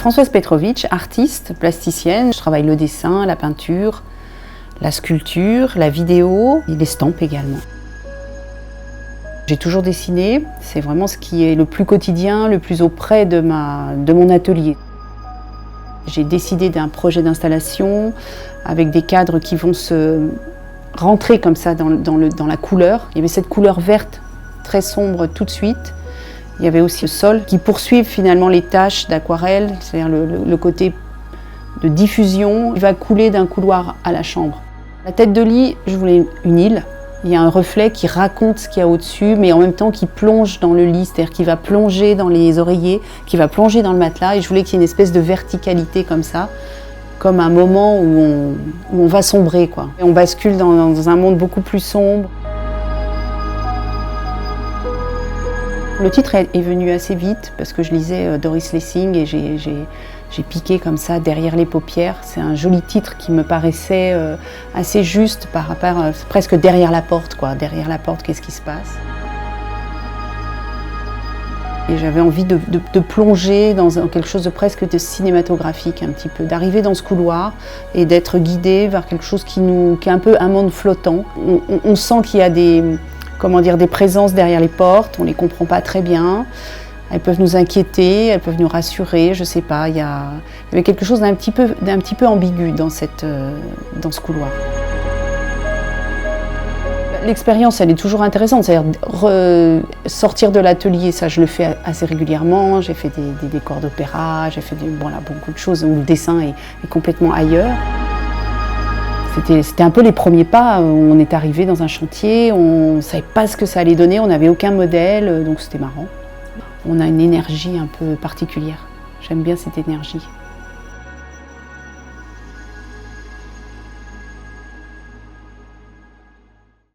Françoise Petrovic, artiste, plasticienne. Je travaille le dessin, la peinture, la sculpture, la vidéo et l'estampe également. J'ai toujours dessiné, c'est vraiment ce qui est le plus quotidien, le plus auprès de mon atelier. J'ai décidé d'un projet d'installation avec des cadres qui vont se rentrer comme ça dans la couleur. Il y avait cette couleur verte très sombre tout de suite. Il y avait aussi le sol qui poursuit finalement les taches d'aquarelle, c'est-à-dire le côté de diffusion. Il va couler d'un couloir à la chambre. La tête de lit, je voulais une île. Il y a un reflet qui raconte ce qu'il y a au-dessus, mais en même temps qui plonge dans le lit, c'est-à-dire qui va plonger dans les oreillers, qui va plonger dans le matelas. Et je voulais qu'il y ait une espèce de verticalité comme ça, comme un moment où on va sombrer, quoi. Et on bascule dans un monde beaucoup plus sombre. Le titre est venu assez vite parce que je lisais Doris Lessing et j'ai piqué comme ça derrière les paupières. C'est un joli titre qui me paraissait assez juste par rapport presque derrière la porte, quoi. Derrière la porte, qu'est-ce qui se passe? Et j'avais envie de plonger dans quelque chose de presque de cinématographique, un petit peu, d'arriver dans ce couloir et d'être guidé vers quelque chose qui est un peu un monde flottant. On sent qu'il y a des présences derrière les portes, on ne les comprend pas très bien. Elles peuvent nous inquiéter, elles peuvent nous rassurer, je ne sais pas. Il y avait quelque chose d'un petit peu ambigu dans ce couloir. L'expérience, elle est toujours intéressante, c'est-à-dire sortir de l'atelier, ça je le fais assez régulièrement. J'ai fait des décors d'opéra, j'ai fait beaucoup de choses où le dessin est complètement ailleurs. C'était un peu les premiers pas, on est arrivé dans un chantier, on ne savait pas ce que ça allait donner, on n'avait aucun modèle, donc c'était marrant. On a une énergie un peu particulière, j'aime bien cette énergie.